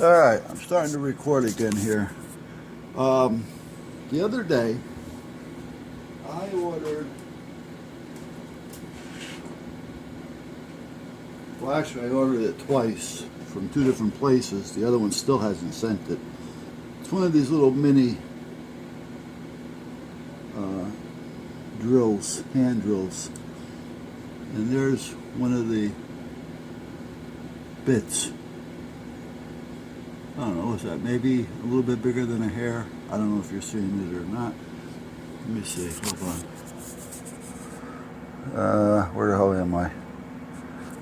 Alright, I'm starting to record again here. The other day, I ordered, well actually I ordered it twice from two different places. The other one still hasn't sent it. It's one of these little mini drills, hand drills. And there's one of the bits. I don't know, is that maybe a little bit bigger than a hair? I don't know if you're seeing it or not. Let me see, hold on. Where the hell am I?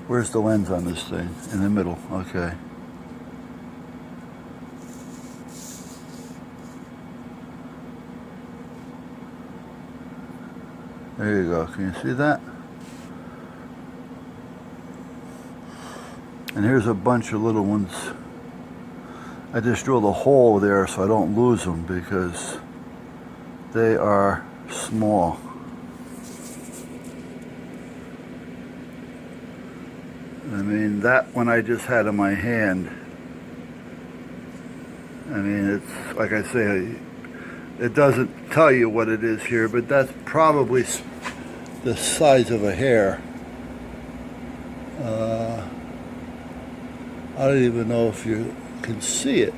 Where's the lens on this thing? In the middle, okay. There you go, can you see that? And here's a bunch of little ones. I just drilled a hole there so I don't lose them because they are small. I mean, that one I just had in my hand, I mean, it's like I say, it doesn't tell you what it is here, but that's probably the size of a hair. I don't even know if you can see it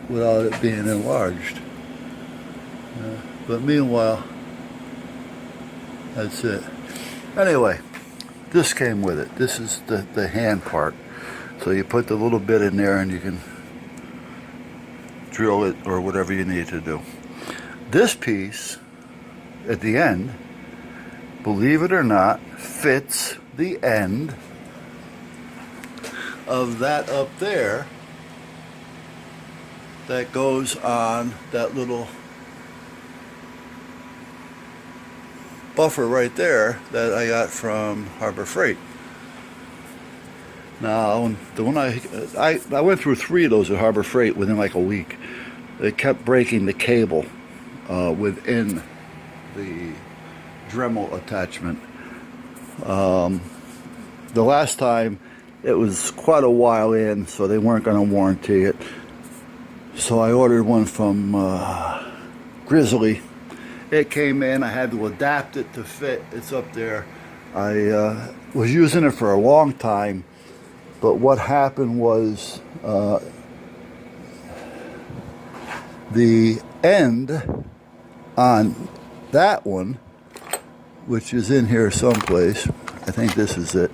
without it being enlarged. But meanwhile, that's it. Anyway, this came with it. This is the hand part. So you put the little bit in there and you can drill it or whatever you need to do. This piece at the end, believe it or not, fits the end of that up there that goes on that little buffer right there that I got from Harbor Freight. Now, the one I went through 3 of those at Harbor Freight within like a week. They kept breaking the cable within the Dremel attachment. The last time it was quite a while in, so they weren't going to warranty it. So I ordered one from Grizzly. It came in, I had to adapt it to fit. It's up there. I was using it for a long time, but what happened was the end on that one, which is in here someplace, I think this is it.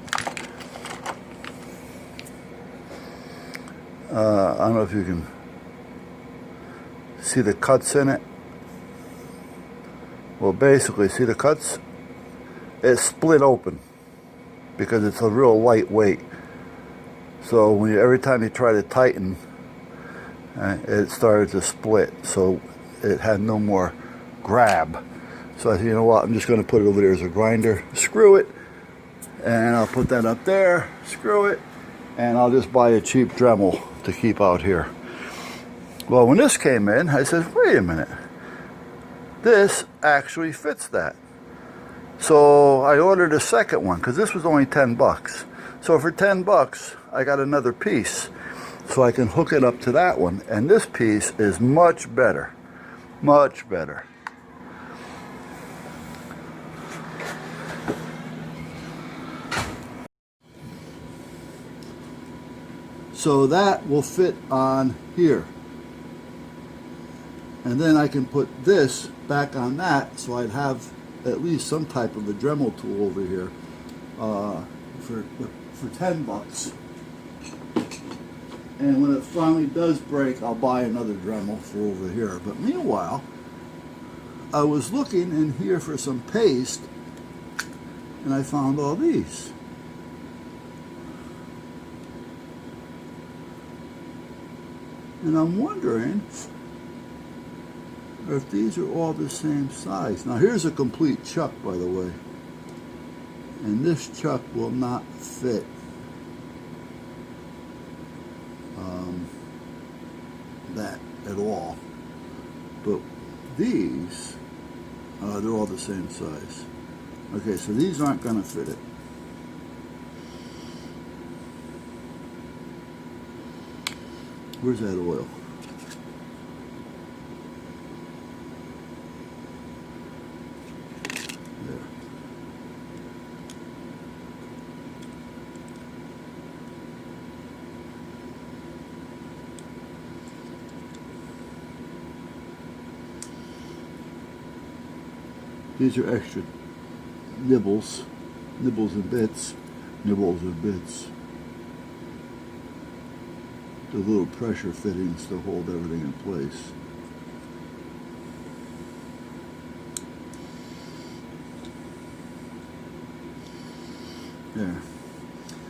I don't know if you can see the cuts in it. Well, basically, see the cuts? It's split open because it's a real lightweight. So when every time you try to tighten, it started to split. So it had no more grab. So I said, you know what? I'm just going to put it over there as a grinder. Screw it, and I'll put that up there. Screw it, and I'll just buy a cheap Dremel to keep out here. Well, when this came in, I said, wait a minute. This actually fits that. So I ordered a second one because this was only 10 bucks. So for 10 bucks, I got another piece so I can hook it up to that one. And this piece is much better, much better. So that will fit on here. And then I can put this back on that, so I'd have at least some type of a Dremel tool over here for 10 bucks. And when it finally does break, I'll buy another Dremel for over here. But meanwhile, I was looking in here for some paste, and I found all these. And I'm wondering if these are all the same size. Now here's a complete chuck, by the way. And this chuck will not fit that at all. But these, they're all the same size. Okay, so these aren't going to fit it. Where's that oil? There. These are extra nibbles and bits, the little pressure fittings to hold everything in place. There.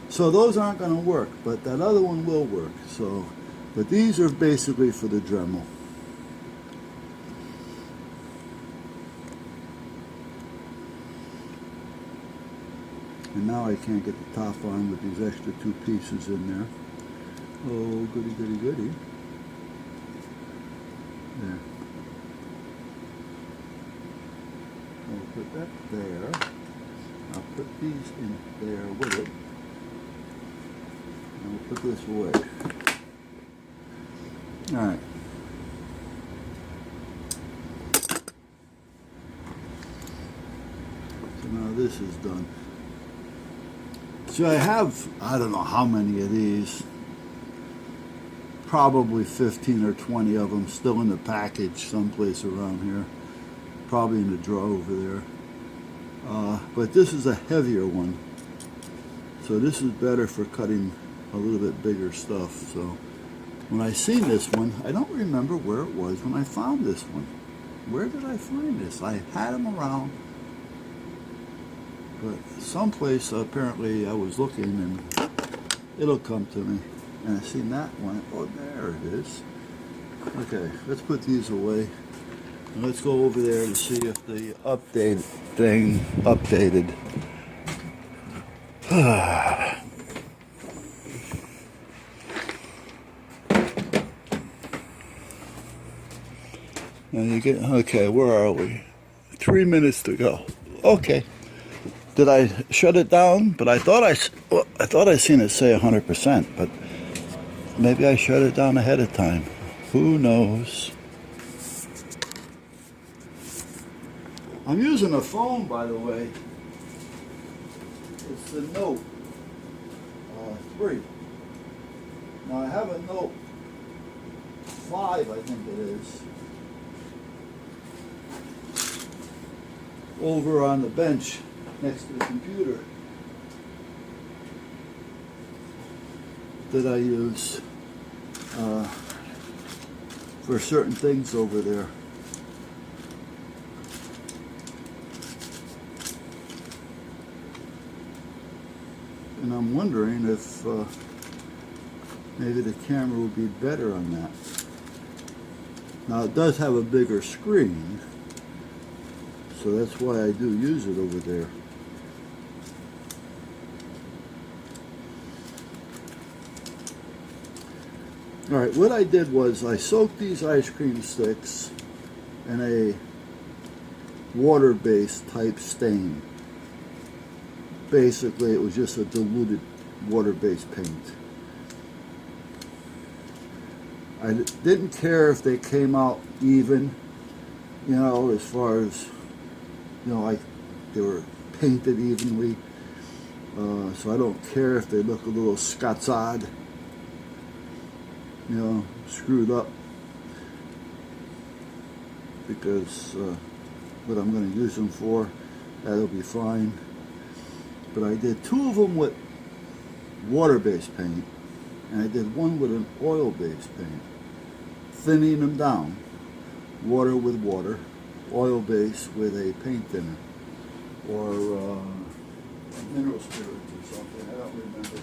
So those aren't going to work, but that other one will work. So, but these are basically for the Dremel. And now I can't get the top on with these extra two pieces in there. Oh, goody, goody, goody. There. I'll put that there. I'll put these in there with it. And we'll put this away. Alright. So now this is done. So I have, I don't know how many of these, probably 15 or 20 of them still in the package someplace around here, probably in the drawer over there. But this is a heavier one, so this is better for cutting a little bit bigger stuff. So when I seen this one, I don't remember where it was when I found this one. Where did I find this? I had them around. But someplace apparently I was looking and it'll come to me. And I seen that one. Oh, there it is. Okay, let's put these away. And let's go over there to see if the update thing updated. And you get, okay, where are we? 3 minutes to go. Okay. Did I shut it down? But I thought I seen it say 100%, but maybe I shut it down ahead of time. Who knows? I'm using a phone, by the way. It's the Note 3. Now I have a Note 5, I think it is, over on the bench next to the computer that I use for certain things over there. And I'm wondering if maybe the camera would be better on that. Now it does have a bigger screen, so that's why I do use it over there. Alright, what I did was I soaked these ice cream sticks in a water-based type stain. Basically, it was just a diluted water-based paint. I didn't care if they came out even, you know, as far as, you know, like they were painted evenly. So I don't care if they look a little scots-odd, you know, screwed up, because what I'm going to use them for, that'll be fine. But I did 2 of them with water-based paint, and I did 1 with an oil-based paint, thinning them down, water with water, oil-based with a paint thinner, or mineral spirits or something, I don't remember.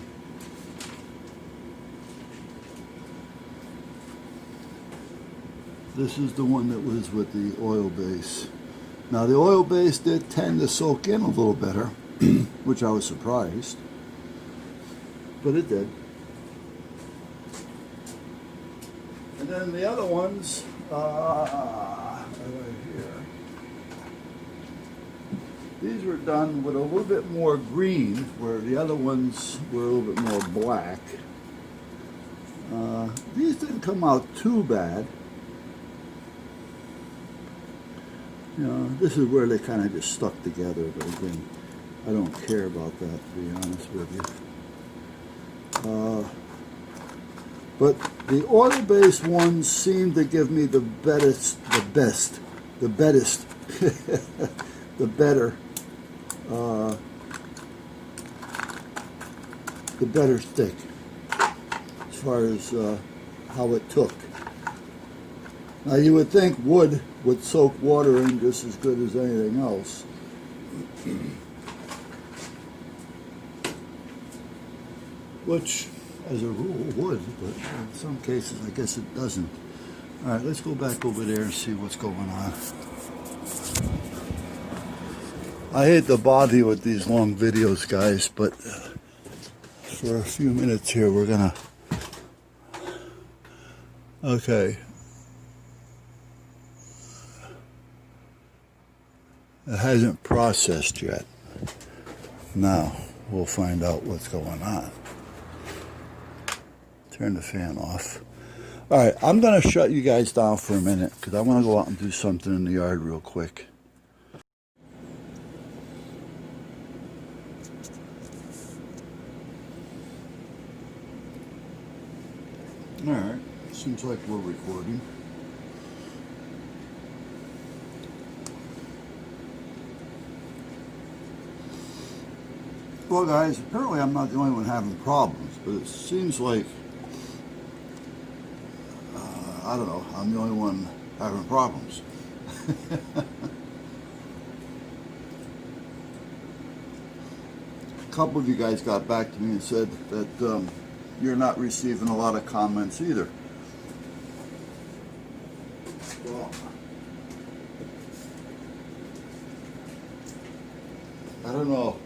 This is the one that was with the oil base. Now the oil base did tend to soak in a little better, which I was surprised, but it did. And then the other ones, right here, these were done with a little bit more green, where the other ones were a little bit more black. These didn't come out too bad. You know, this is where they kind of just stuck together, but again, I don't care about that, to be honest with you. But the oil-based ones seem to give me the better, the better stick as far as how it took. Now you would think wood would soak water in just as good as anything else. Which, as a rule, would, but in some cases I guess it doesn't. Alright, let's go back over there and see what's going on. I hate to bother you with these long videos, guys, but for a few minutes here we're gonna... Okay. It hasn't processed yet. Now, we'll find out what's going on. Turn the fan off. Alright, I'm going to shut you guys down for a minute because I want to go out and do something in the yard real quick. Alright, seems like we're recording. Well guys, apparently I'm not the only one having problems, but it seems like, I don't know, I'm the only one having problems. A couple of you guys got back to me and said that you're not receiving a lot of comments either. Well, I don't know.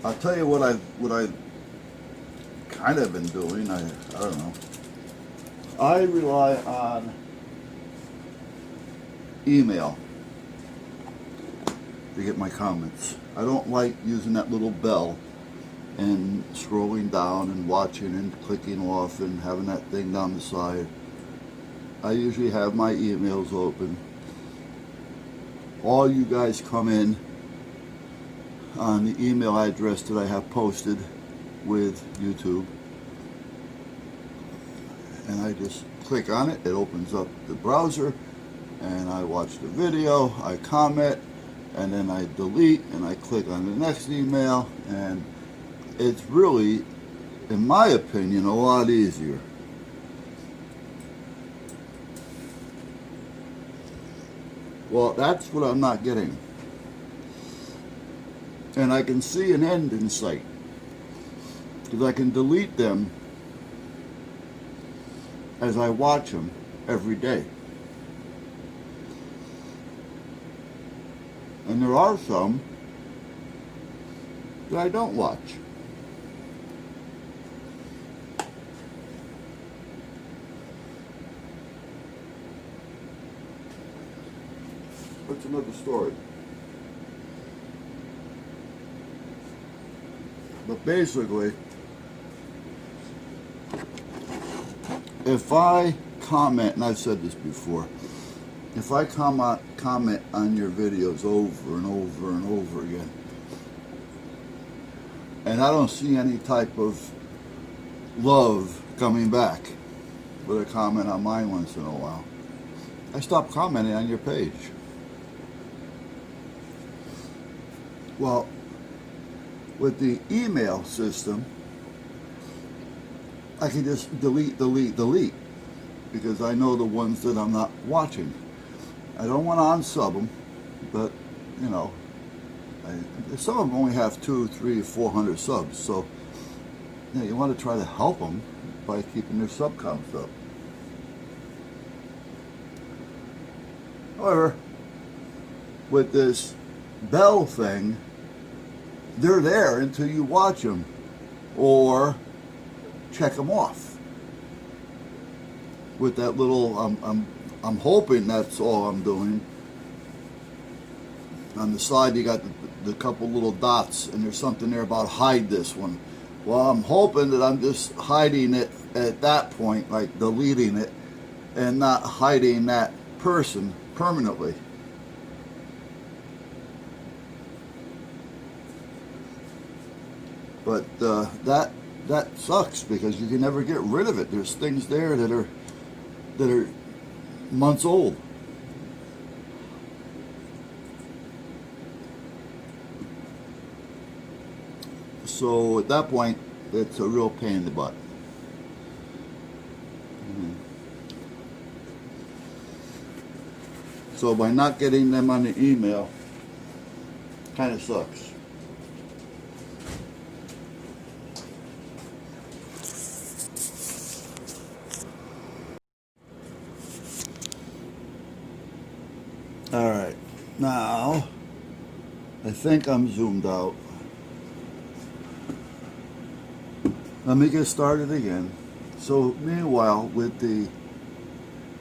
I'll tell you what I kind of been doing. I don't know. I rely on email to get my comments. I don't like using that little bell and scrolling down and watching and clicking off and having that thing down the side. I usually have my emails open. All you guys come in on the email address that I have posted with YouTube, and I just click on it. It opens up the browser and I watch the video, I comment, and then I delete and I click on the next email, and it's really, in my opinion, a lot easier. Well, that's what I'm not getting. And I can see an end in sight, because I can delete them as I watch them every day. And there are some that I don't watch. That's another story. But basically, if I comment, and I've said this before, if I comment on your videos over and over and over again, and I don't see any type of love coming back with a comment on mine once in a while, I stop commenting on your page. Well, with the email system, I can just delete, because I know the ones that I'm not watching. I don't want to unsub them, but, you know, some of them only have 200, 300, 400 subs, so you know, you want to try to help them by keeping their sub counts up. However, with this bell thing, they're there until you watch them or check them off with that little, I'm hoping that's all I'm doing. On the side you got the couple little dots, and there's something there about hide this one. Well, I'm hoping that I'm just hiding it at that point, like deleting it, and not hiding that person permanently. But that sucks because you can never get rid of it. There's things there that are months old. So at that point, it's a real pain in the butt. So by not getting them on the email, kind of sucks. All right, now I think I'm zoomed out. Let me get started again. So meanwhile, with the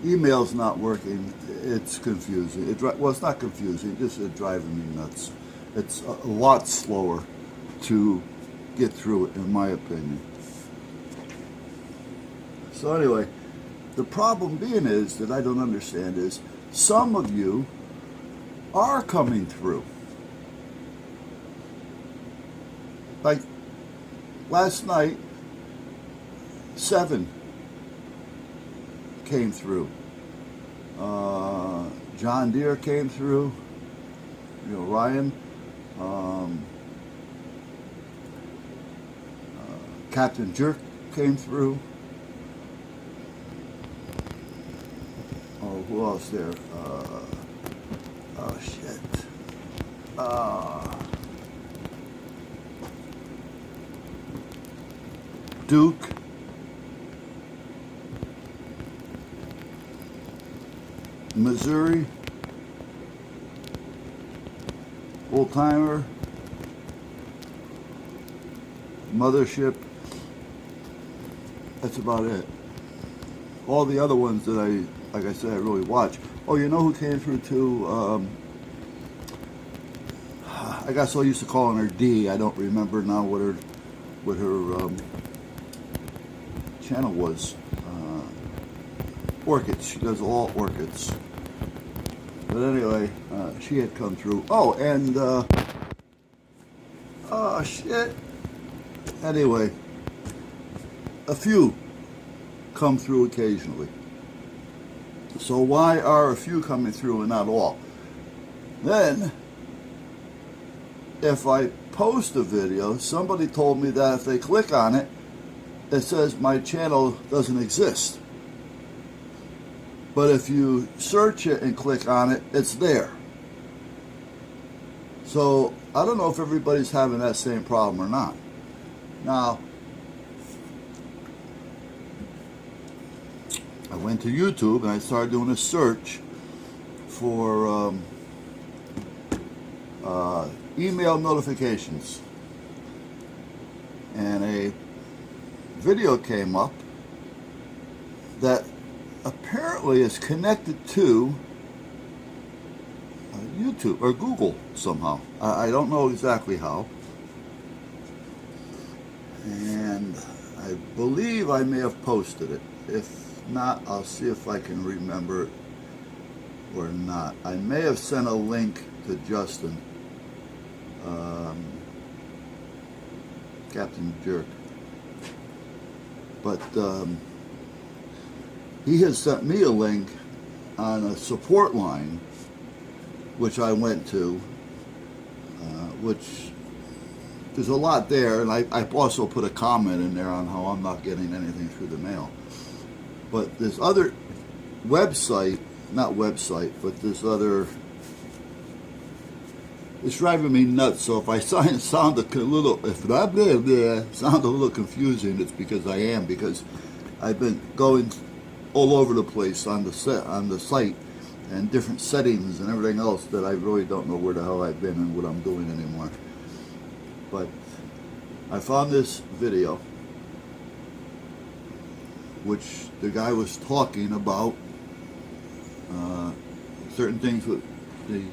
emails not working, it's confusing. Well, it's not confusing, it's just driving me nuts. It's a lot slower to get through it, in my opinion. So anyway, the problem being is that I don't understand is some of you are coming through. Like last night, 7 came through. John Deere came through. You know, Ryan. Captain Jerk came through. Oh, who else there? Oh shit. Duke. Missouri. Old Timer. Mothership. That's about it. All the other ones that like I said, I really watch. Oh, you know who came through too? I got so used to calling her D, I don't remember now what her channel was. Orchids. She does all orchids. But anyway, she had come through. Oh, and oh shit. Anyway, a few come through occasionally. So why are a few coming through and not all? Then, if I post a video, somebody told me that if they click on it, it says my channel doesn't exist. But if you search it and click on it, it's there. So I don't know if everybody's having that same problem or not. Now, I went to YouTube and I started doing a search for email notifications. And a video came up that apparently is connected to YouTube or Google somehow. I don't know exactly how. And I believe I may have posted it. If not, I'll see if I can remember it or not. I may have sent a link to Justin, Captain Jerk. But he has sent me a link on a support line, which I went to, which there's a lot there, and I also put a comment in there on how I'm not getting anything through the mail. But this other website, not website, but this other, it's driving me nuts. So if I sound a little, sound a little confusing, it's because I am, because I've been going all over the place on the site, and different settings and everything else that I really don't know where the hell I've been and what I'm doing anymore. But I found this video, which the guy was talking about certain things with the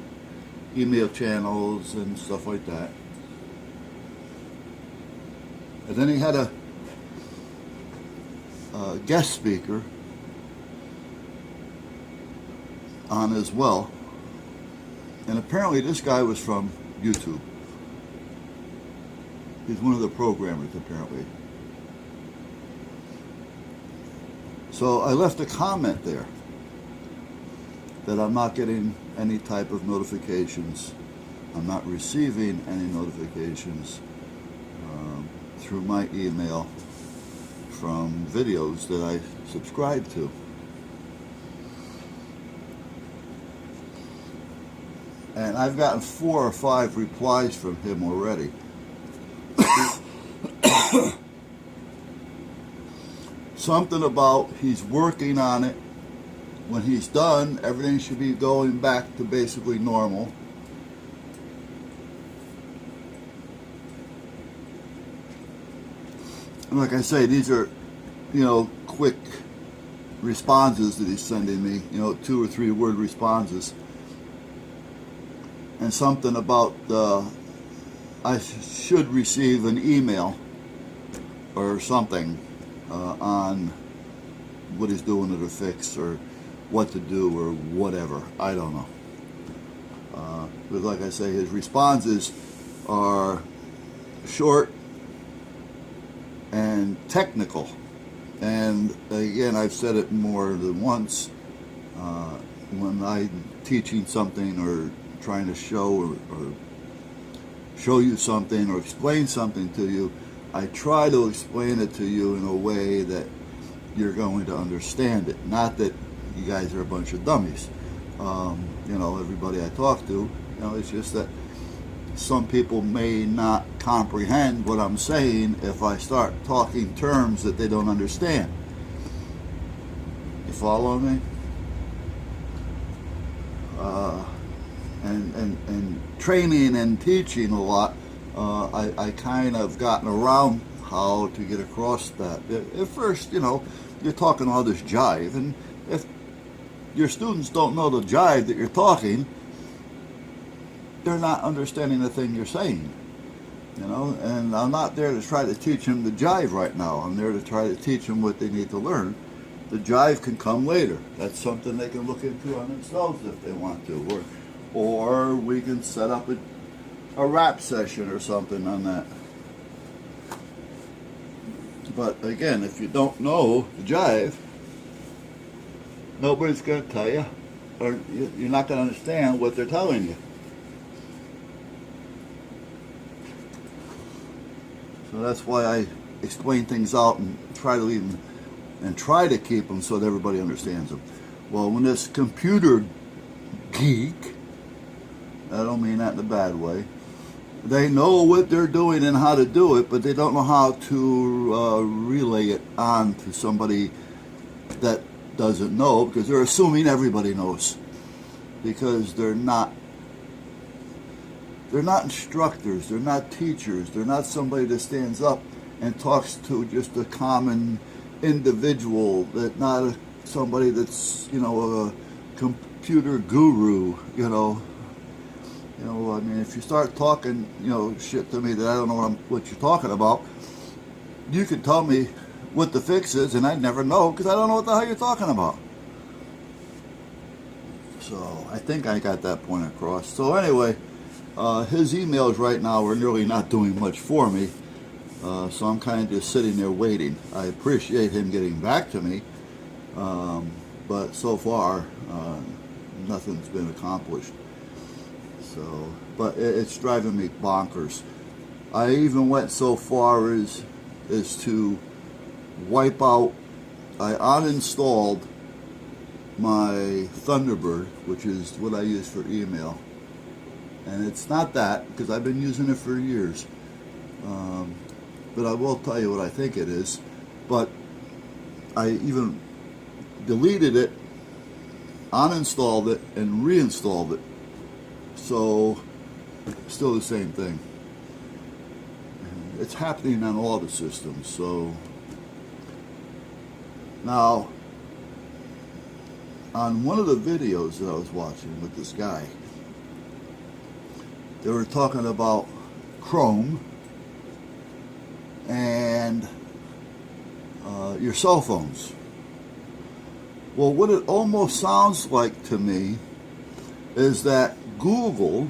email channels and stuff like that. And then he had a guest speaker on as well. And apparently this guy was from YouTube. He's one of the programmers, apparently. So I left a comment there that I'm not getting any type of notifications. I'm not receiving any notifications through my email from videos that I subscribe to. And I've gotten 4 or 5 replies from him already. Something about he's working on it. When he's done, everything should be going back to basically normal. And like I say, these are, quick responses that he's sending me, 2 or 3 word responses. And something about I should receive an email or something on what he's doing to the fix or what to do or whatever. I don't know. But like I say, his responses are short and technical. And again, I've said it more than once when I'm teaching something or trying to show or show you something or explain something to you, I try to explain it to you in a way that you're going to understand it. Not that you guys are a bunch of dummies. Everybody I talk to, it's just that some people may not comprehend what I'm saying if I start talking terms that they don't understand. You follow me? And training and teaching a lot, I kind of gotten around how to get across that. At first, you're talking all this jive, and if your students don't know the jive that you're talking, they're not understanding the thing you're saying. And I'm not there to try to teach them the jive right now. I'm there to try to teach them what they need to learn. The jive can come later. That's something they can look into on themselves if they want to. Or we can set up a rap session or something on that. But again, if you don't know the jive, nobody's going to tell you, or you're not going to understand what they're telling you. So that's why I explain things out and try to keep them so that everybody understands them. Well, when this computer geek, I don't mean that in a bad way, they know what they're doing and how to do it, but they don't know how to relay it on to somebody that doesn't know, because they're assuming everybody knows, because they're not instructors, they're not teachers, they're not somebody that stands up and talks to just a common individual, that not somebody that's a computer guru. I mean, if you start talking shit to me that I don't know what you're talking about, you could tell me what the fix is and I'd never know, because I don't know what the hell you're talking about. So I think I got that point across. So anyway, his emails right now are really not doing much for me. So I'm kind of just sitting there waiting. I appreciate him getting back to me, but so far nothing's been accomplished. So, but it's driving me bonkers. I even went so far as to wipe out. I uninstalled my Thunderbird, which is what I use for email, and it's not that, because I've been using it for years. But I will tell you what I think it is. But I even deleted it, uninstalled it, and reinstalled it. So, still the same thing. It's happening on all the systems. So, now, on one of the videos that I was watching with this guy, they were talking about Chrome and your cell phones. Well, what it almost sounds like to me is that Google,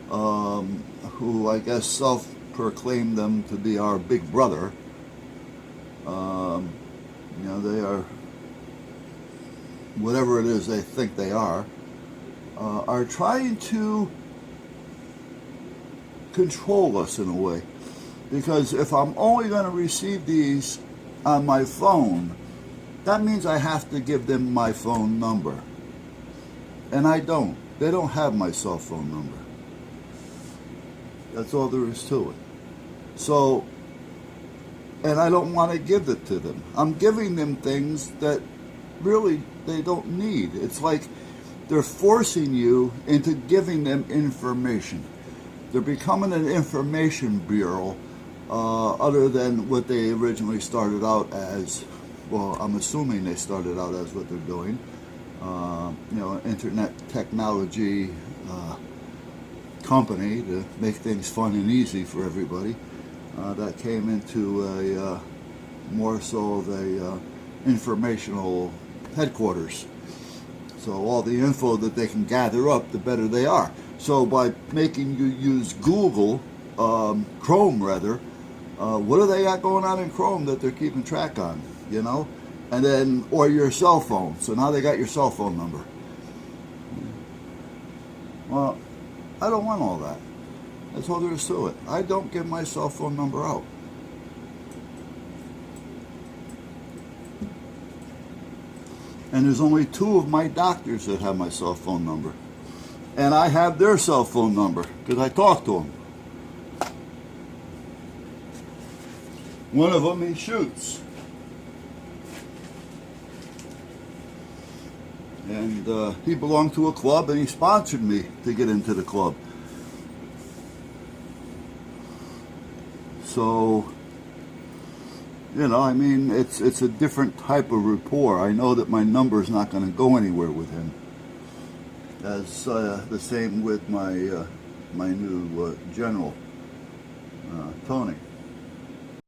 who I guess self-proclaimed them to be our big brother, you know, they are whatever it is they think they are trying to control us in a way. Because if I'm only going to receive these on my phone, that means I have to give them my phone number. And I don't. They don't have my cell phone number. That's all there is to it. So, and I don't want to give it to them. I'm giving them things that really they don't need. It's like they're forcing you into giving them information. They're becoming an information bureau, other than what they originally started out as. Well, I'm assuming they started out as what they're doing. You know, internet technology company to make things fun and easy for everybody. That came into a more so of a informational headquarters. So all the info that they can gather up, the better they are. So by making you use Google, Chrome rather, what do they got going on in Chrome that they're keeping track on, you know? And then, or your cell phone. So now they got your cell phone number. Well, I don't want all that. That's all there is to it. I don't give my cell phone number out. And there's only 2 of my doctors that have my cell phone number. And I have their cell phone number because I talk to them. One of them, he shoots. And he belonged to a club and he sponsored me to get into the club. So, you know, I mean, it's a different type of rapport. I know that my number is not going to go anywhere with him. As the same with my my new general, Tony.